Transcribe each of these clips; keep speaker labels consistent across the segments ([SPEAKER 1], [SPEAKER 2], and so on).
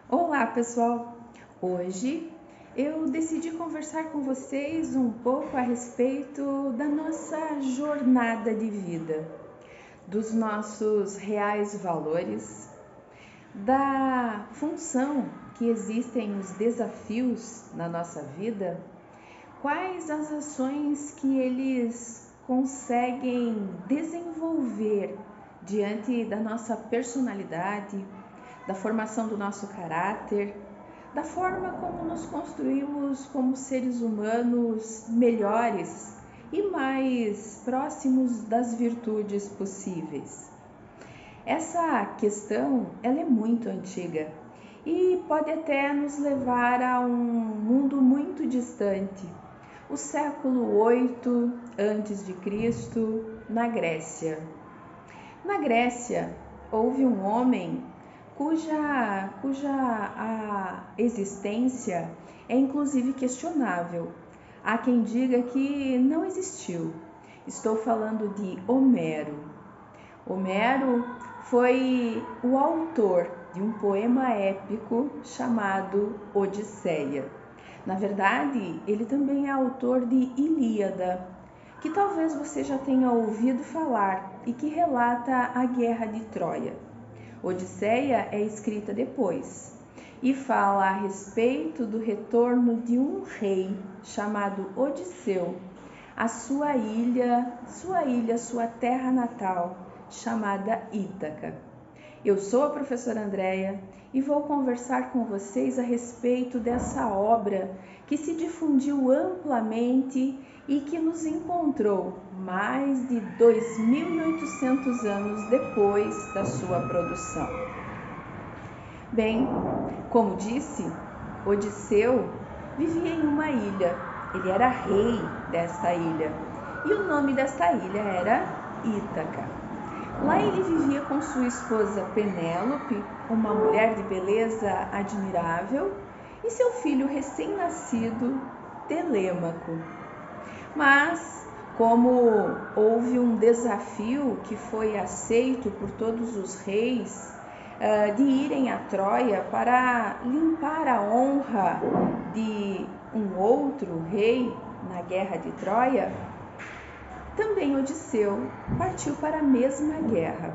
[SPEAKER 1] Olá, pessoal! Hoje eu decidi conversar com vocês um pouco a respeito da nossa jornada de vida, dos nossos reais valores, da função que existem os desafios na nossa vida, quais as ações que eles conseguem desenvolver diante da nossa personalidade, da formação do nosso caráter, da forma como nos construímos como seres humanos melhores e mais próximos das virtudes possíveis. Essa questão ela é muito antiga e pode até nos levar a um mundo muito distante. O século 8 a.C., na Grécia. Na Grécia, houve um homem cuja a existência é inclusive questionável. Há quem diga que não existiu. Estou falando de Homero. Homero foi o autor de um poema épico chamado Odisseia. Na verdade, ele também é autor de Ilíada, que talvez você já tenha ouvido falar e que relata a guerra de Troia. Odisseia é escrita depois e fala a respeito do retorno de um rei chamado Odisseu à sua terra natal, chamada Ítaca. Eu sou a professora Andréia e vou conversar com vocês a respeito dessa obra que se difundiu amplamente e que nos encontrou mais de 2.800 anos depois da sua produção. Bem, como disse, Odisseu vivia em uma ilha. Ele era rei desta ilha e o nome desta ilha era Ítaca. Lá ele vivia com sua esposa Penélope, uma mulher de beleza admirável, e seu filho recém-nascido, Telêmaco. Mas, como houve um desafio que foi aceito por todos os reis de irem a Troia para limpar a honra de um outro rei na guerra de Troia, também Odisseu partiu para a mesma guerra.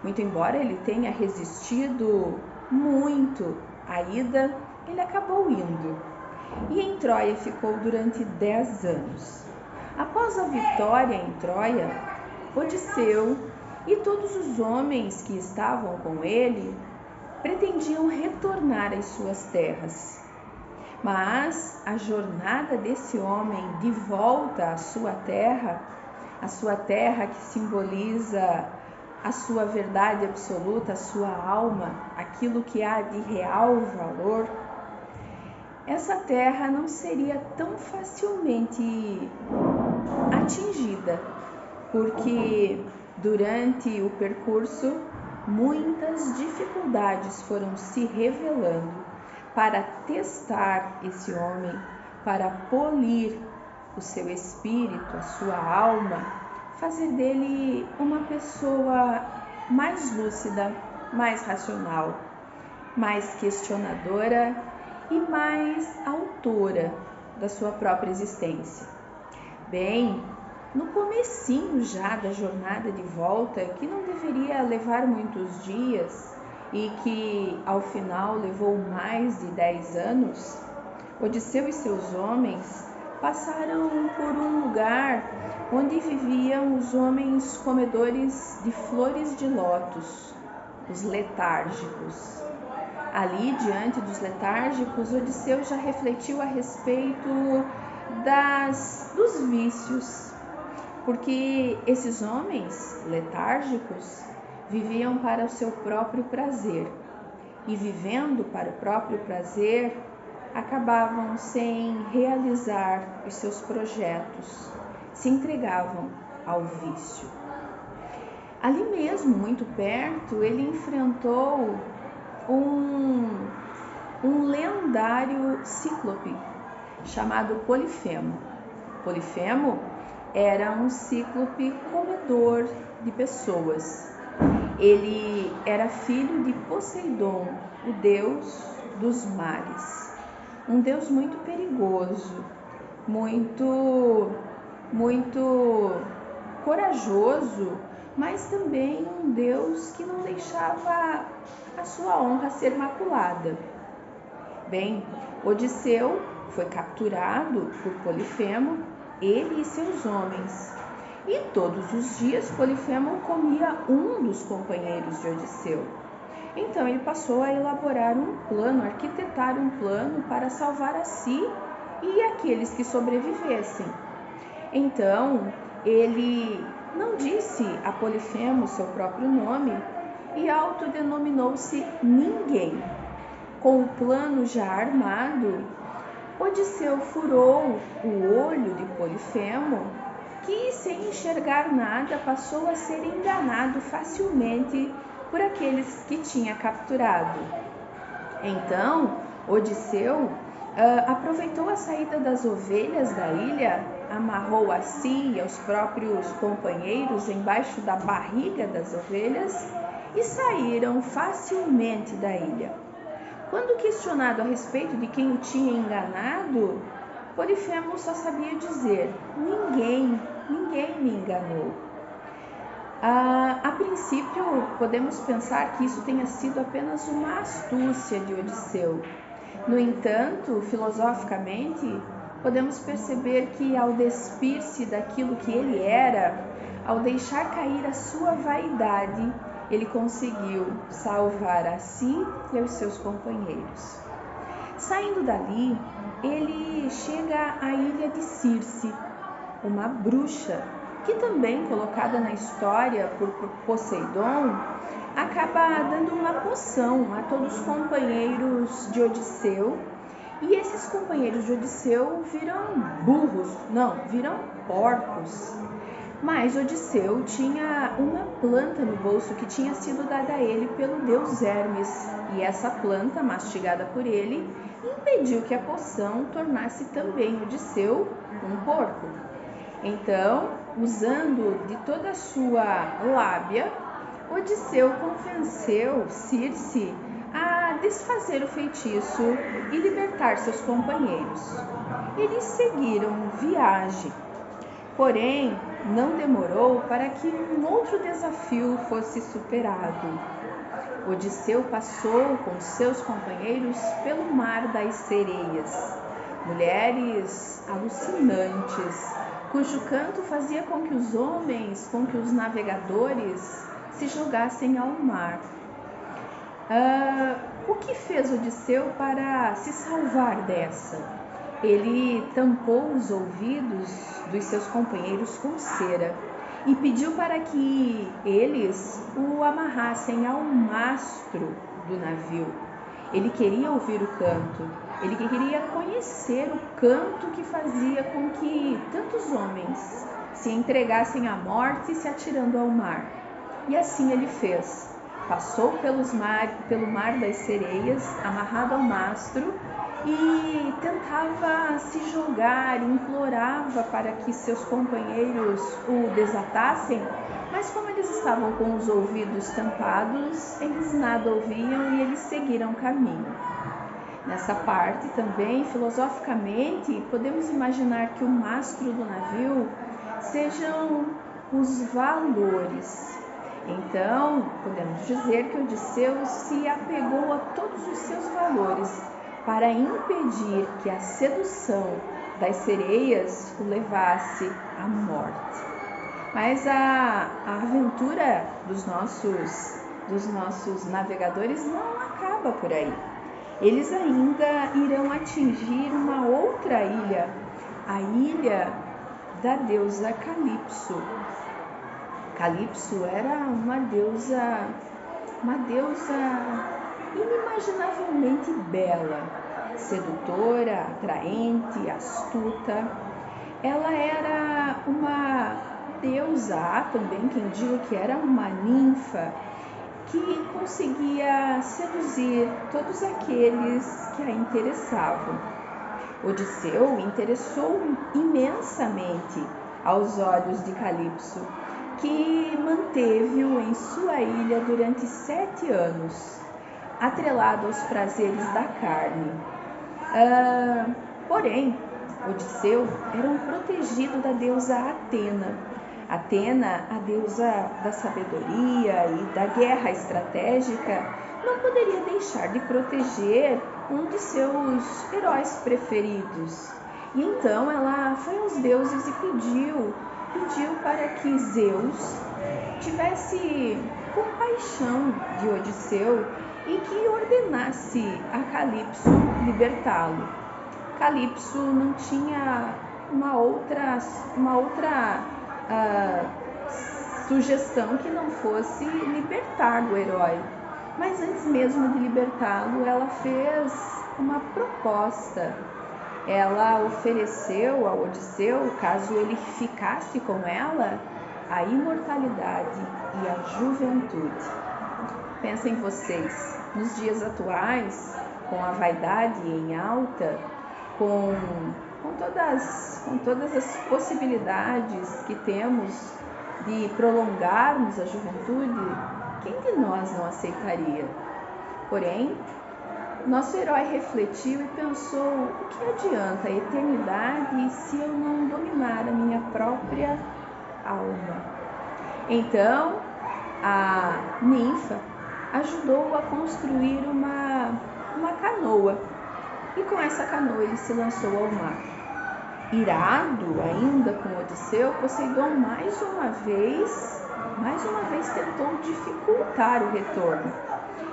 [SPEAKER 1] Muito embora ele tenha resistido muito à ida, ele acabou indo. E em Troia ficou durante 10 anos. Após a vitória em Troia, Odisseu e todos os homens que estavam com ele pretendiam retornar às suas terras. Mas a jornada desse homem de volta à sua terra que simboliza a sua verdade absoluta, a sua alma, aquilo que há de real valor, essa terra não seria tão facilmente atingida, porque durante o percurso muitas dificuldades foram se revelando para testar esse homem, para polir o seu espírito, a sua alma, fazer dele uma pessoa mais lúcida, mais racional, mais questionadora e mais autora da sua própria existência. Bem, no comecinho já da jornada de volta, que não deveria levar muitos dias e que ao final levou mais de 10 anos, Odisseu e seus homens passaram por um lugar onde viviam os homens comedores de flores de lótus, os letárgicos. Ali, diante dos letárgicos, Odisseu já refletiu a respeito dos vícios, porque esses homens letárgicos viviam para o seu próprio prazer e, vivendo para o próprio prazer, acabavam sem realizar os seus projetos, se entregavam ao vício. Ali mesmo, muito perto, ele enfrentou um lendário cíclope chamado Polifemo. Polifemo era um cíclope comedor de pessoas. Ele era filho de Poseidon, o deus dos mares. Um Deus muito perigoso, muito corajoso, mas também um Deus que não deixava a sua honra ser maculada. Bem, Odisseu foi capturado por Polifemo, ele e seus homens. E todos os dias Polifemo comia um dos companheiros de Odisseu. Então ele passou a elaborar um plano, arquitetar um plano para salvar a si e aqueles que sobrevivessem. Então ele não disse a Polifemo seu próprio nome e autodenominou-se Ninguém. Com o plano já armado, Odisseu furou o olho de Polifemo, que, sem enxergar nada, passou a ser enganado facilmente por aqueles que tinha capturado. Então, Odisseu aproveitou a saída das ovelhas da ilha, amarrou a si e aos próprios companheiros embaixo da barriga das ovelhas e saíram facilmente da ilha. Quando questionado a respeito de quem o tinha enganado, Polifemo só sabia dizer: ninguém me enganou. A princípio, podemos pensar que isso tenha sido apenas uma astúcia de Odisseu. No entanto, filosoficamente, podemos perceber que ao despir-se daquilo que ele era, ao deixar cair a sua vaidade, ele conseguiu salvar a si e aos seus companheiros. Saindo dali, ele chega à ilha de Circe, uma bruxa, que também, colocada na história por Poseidon, acaba dando uma poção a todos os companheiros de Odisseu, e esses companheiros de Odisseu viram porcos. Mas Odisseu tinha uma planta no bolso que tinha sido dada a ele pelo deus Hermes, e essa planta, mastigada por ele, impediu que a poção tornasse também Odisseu um porco. Então, usando de toda a sua lábia, Odisseu convenceu Circe a desfazer o feitiço e libertar seus companheiros. Eles seguiram viagem. Porém, não demorou para que um outro desafio fosse superado. Odisseu passou com seus companheiros pelo mar das sereias, mulheres alucinantes, cujo canto fazia com que os navegadores se jogassem ao mar. O que fez Odisseu para se salvar dessa? Ele tampou os ouvidos dos seus companheiros com cera e pediu para que eles o amarrassem ao mastro do navio. Ele queria ouvir o canto, ele queria conhecer o canto que fazia com que tantos homens se entregassem à morte se atirando ao mar. E assim ele fez. Passou pelo mar das sereias, amarrado ao mastro, e tentava se jogar, implorava para que seus companheiros o desatassem, mas como eles estavam com os ouvidos tampados, eles nada ouviam e eles seguiram o caminho. Nessa parte também, filosoficamente, podemos imaginar que o mastro do navio sejam os valores. Então, podemos dizer que Odisseu se apegou a todos os seus valores para impedir que a sedução das sereias o levasse à morte. Mas a aventura dos nossos navegadores não acaba por aí. Eles ainda irão atingir uma outra ilha, a ilha da deusa Calipso. Calipso era uma deusa inimaginavelmente bela, sedutora, atraente, astuta. Ela era uma deusa, há também quem diga que era uma ninfa, que conseguia seduzir todos aqueles que a interessavam. Odisseu interessou imensamente aos olhos de Calipso, que manteve-o em sua ilha durante 7 anos. atrelado aos prazeres da carne. Porém, Odisseu era um protegido da deusa Atena. Atena, a deusa da sabedoria e da guerra estratégica, não poderia deixar de proteger um de seus heróis preferidos. E então ela foi aos deuses e pediu para que Zeus tivesse compaixão de Odisseu e que ordenasse a Calipso libertá-lo. Calipso não tinha uma outra sugestão que não fosse libertar o herói. Mas antes mesmo de libertá-lo, ela fez uma proposta. Ela ofereceu a Odisseu, caso ele ficasse com ela, a imortalidade e a juventude. Pensem vocês, nos dias atuais, com a vaidade em alta, com todas as possibilidades que temos de prolongarmos a juventude, quem de nós não aceitaria? Porém, nosso herói refletiu e pensou: o que adianta a eternidade se eu não dominar a minha própria alma? Então, a ninfa ajudou a construir uma canoa, e com essa canoa ele se lançou ao mar. Irado ainda com Odisseu, Poseidon mais uma vez tentou dificultar o retorno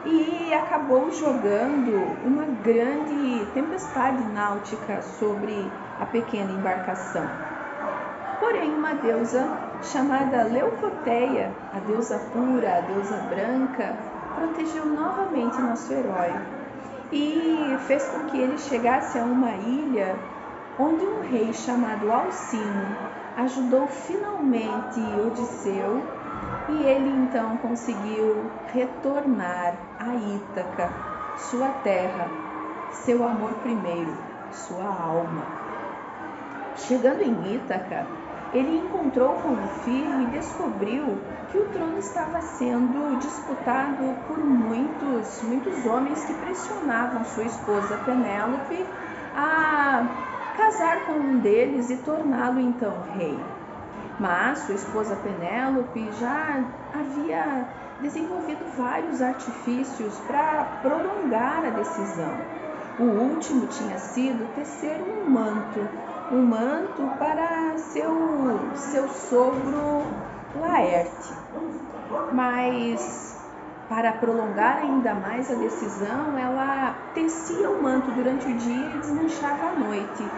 [SPEAKER 1] e acabou jogando uma grande tempestade náutica sobre a pequena embarcação. Porém, uma deusa chamada Leucoteia, a deusa pura, a deusa branca, protegeu novamente nosso herói e fez com que ele chegasse a uma ilha onde um rei chamado Alcino ajudou finalmente Odisseu, e ele então conseguiu retornar a Ítaca, sua terra, seu amor primeiro, sua alma. Chegando em Ítaca, ele encontrou com o filho e descobriu que o trono estava sendo disputado por muitos homens que pressionavam sua esposa Penélope a casar com um deles e torná-lo então rei. Mas sua esposa Penélope já havia desenvolvido vários artifícios para prolongar a decisão. O último tinha sido tecer um manto para seu sogro Laerte. Mas para prolongar ainda mais a decisão, ela tecia o manto durante o dia e desmanchava à noite.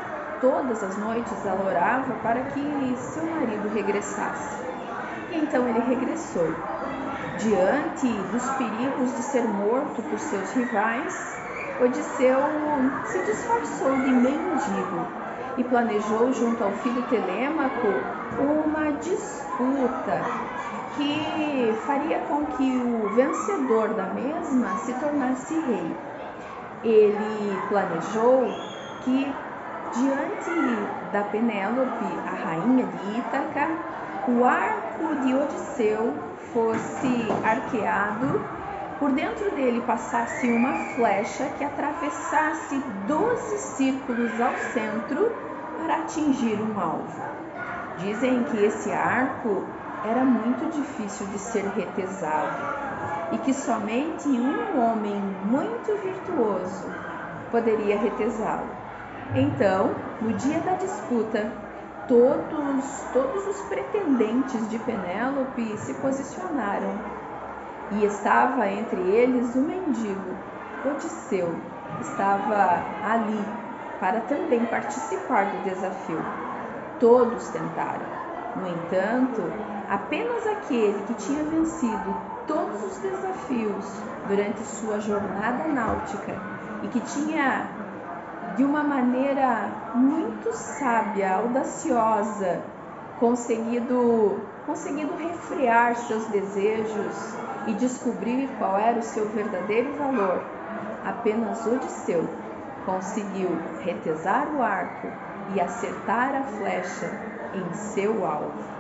[SPEAKER 1] Todas as noites ela orava para que seu marido regressasse. E então ele regressou. Diante dos perigos de ser morto por seus rivais, Odisseu se disfarçou de mendigo e planejou junto ao filho Telêmaco uma disputa que faria com que o vencedor da mesma se tornasse rei. Ele planejou que, diante da Penélope, a rainha de Ítaca, o arco de Odisseu fosse arqueado, por dentro dele passasse uma flecha que atravessasse 12 círculos ao centro para atingir um alvo. Dizem que esse arco era muito difícil de ser retesado e que somente um homem muito virtuoso poderia retesá-lo. Então, no dia da disputa, todos os pretendentes de Penélope se posicionaram, e estava entre eles o mendigo. Odisseu estava ali para também participar do desafio. Todos tentaram. No entanto, apenas aquele que tinha vencido todos os desafios durante sua jornada náutica e que tinha, de uma maneira muito sábia, audaciosa, conseguido refrear seus desejos e descobrir qual era o seu verdadeiro valor, apenas Odisseu conseguiu retesar o arco e acertar a flecha em seu alvo.